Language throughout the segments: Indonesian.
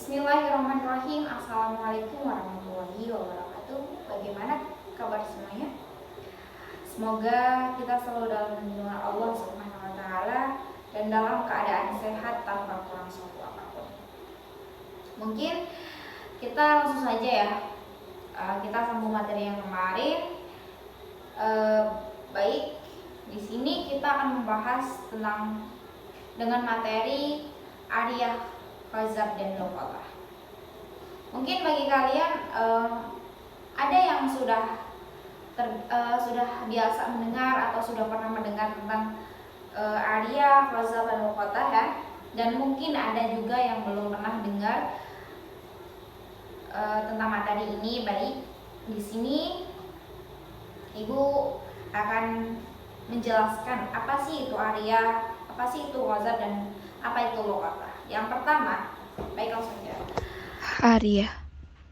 Bismillahirrahmanirrahim. Assalamualaikum warahmatullahi wabarakatuh. Bagaimana kabar semuanya? Semoga kita selalu dalam lindungan Allah Subhanahu wa taala dan dalam keadaan sehat tanpa kurang suatu apapun. Mungkin kita langsung saja ya. Kita sambung materi yang kemarin. Baik, di sini kita akan membahas tentang dengan materi Ariyah, Khazab dan Luqatah. Mungkin bagi kalian ada yang sudah biasa mendengar atau sudah pernah mendengar tentang Ariyah, Khazab dan Luqatah ya. Dan mungkin ada juga yang belum pernah dengar tentang materi ini. Baik, di sini Ibu akan menjelaskan apa sih itu Ariyah, apa sih itu Khazab dan apa itu Luqatah. Yang pertama, baik langsung saja. Ariyah.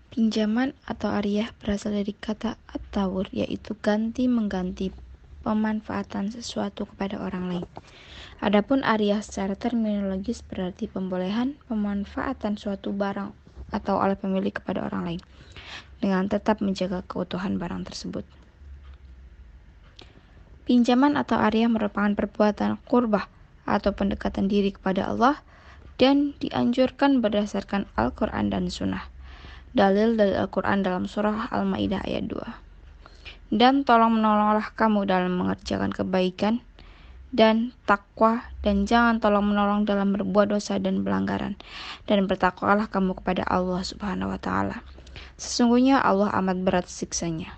Pinjaman atau ariyah berasal dari kata at-tawur, yaitu ganti-mengganti pemanfaatan sesuatu kepada orang lain. Adapun ariyah secara terminologis berarti pembolehan pemanfaatan suatu barang atau oleh pemilik kepada orang lain, dengan tetap menjaga keutuhan barang tersebut. Pinjaman atau ariyah merupakan perbuatan qurbah atau pendekatan diri kepada Allah dan dianjurkan berdasarkan Al-Quran dan Sunnah. Dalil dari Al-Quran dalam surah Al-Ma'idah ayat 2. Dan tolong menolonglah kamu dalam mengerjakan kebaikan dan takwa, dan jangan tolong menolong dalam berbuat dosa dan pelanggaran, dan bertakwalah kamu kepada Allah Subhanahu wa taala. Sesungguhnya Allah amat berat siksanya.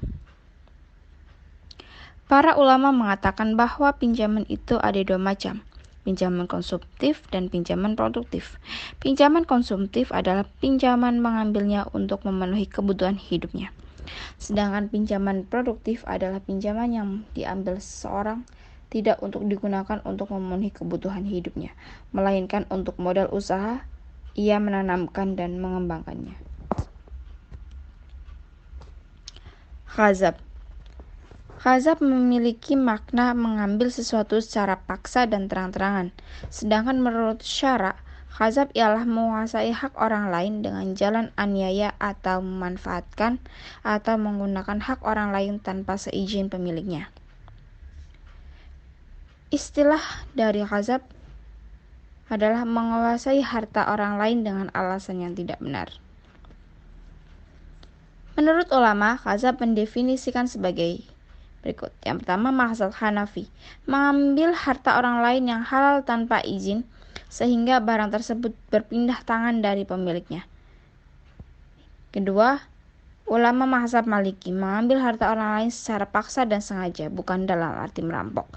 Para ulama mengatakan bahwa pinjaman itu ada dua macam, pinjaman konsumtif dan pinjaman produktif. Pinjaman konsumtif adalah pinjaman mengambilnya untuk memenuhi kebutuhan hidupnya. Sedangkan pinjaman produktif adalah pinjaman yang diambil seseorang tidak untuk digunakan untuk memenuhi kebutuhan hidupnya, melainkan untuk modal usaha ia menanamkan dan mengembangkannya. Khazab. Khazab memiliki makna mengambil sesuatu secara paksa dan terang-terangan. Sedangkan menurut syara, khazab ialah menguasai hak orang lain dengan jalan aniaya atau memanfaatkan atau menggunakan hak orang lain tanpa seizin pemiliknya. Istilah dari khazab adalah menguasai harta orang lain dengan alasan yang tidak benar. Menurut ulama, khazab mendefinisikan sebagai berikut. Yang pertama, maksud Hanafi, mengambil harta orang lain yang halal tanpa izin sehingga barang tersebut berpindah tangan dari pemiliknya. Kedua, ulama mazhab Maliki, mengambil harta orang lain secara paksa dan sengaja, bukan dalam arti merampok.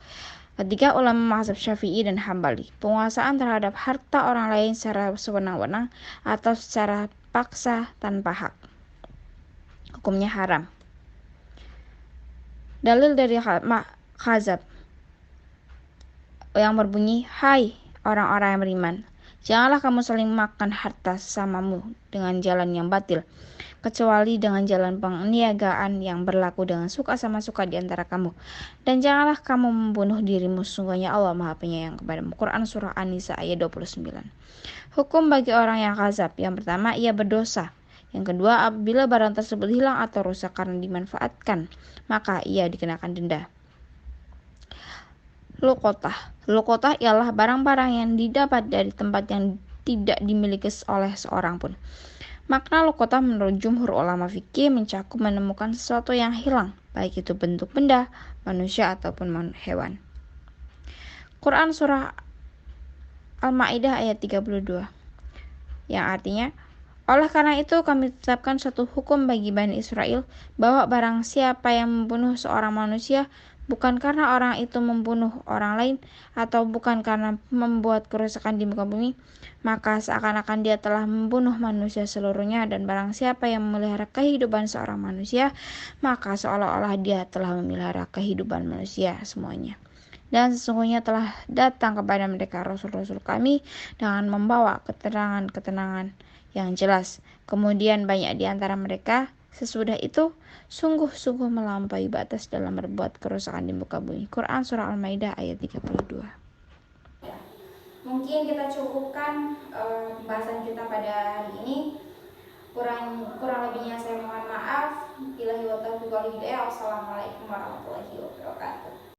Ketiga, ulama mazhab Syafi'i dan Hambali, penguasaan terhadap harta orang lain secara sewenang-wenang atau secara paksa tanpa hak, hukumnya haram. Dalil dari khazab yang berbunyi, hai orang-orang yang beriman, janganlah kamu saling makan harta sesamamu dengan jalan yang batil, kecuali dengan jalan peniagaan yang berlaku dengan suka sama suka di antara kamu. Dan janganlah kamu membunuh dirimu, sungguhnya Allah Maha Penyayang kepadamu. Quran Surah An-Nisa ayat 29. Hukum bagi orang yang khazab, yang pertama, ia berdosa. Yang kedua, apabila barang tersebut hilang atau rusak karena dimanfaatkan, maka ia dikenakan denda. Luqatah ialah barang-barang yang didapat dari tempat yang tidak dimiliki oleh seorang pun. Makna luqatah menurut jumhur ulama fikih mencakup menemukan sesuatu yang hilang, baik itu bentuk benda, manusia ataupun hewan. Quran Surah Al-Ma'idah ayat 32, yang artinya, oleh karena itu kami tetapkan suatu hukum bagi Bani Israel, bahwa barang siapa yang membunuh seorang manusia, bukan karena orang itu membunuh orang lain, atau bukan karena membuat kerusakan di muka bumi, maka seakan-akan dia telah membunuh manusia seluruhnya. Dan barang siapa yang memelihara kehidupan seorang manusia, maka seolah-olah dia telah memelihara kehidupan manusia semuanya. Dan sesungguhnya telah datang kepada mereka Rasul-Rasul kami dengan membawa keterangan yang jelas. Kemudian banyak di antara mereka sesudah itu sungguh-sungguh melampaui batas dalam berbuat kerusakan di muka bumi. Quran Surah Al-Maidah ayat 32. Mungkin kita cukupkan pembahasan kita pada hari ini. Kurang lebihnya saya mohon maaf. Billahi wa taufiq wal hidayah. Wassalamualaikum warahmatullahi wabarakatuh.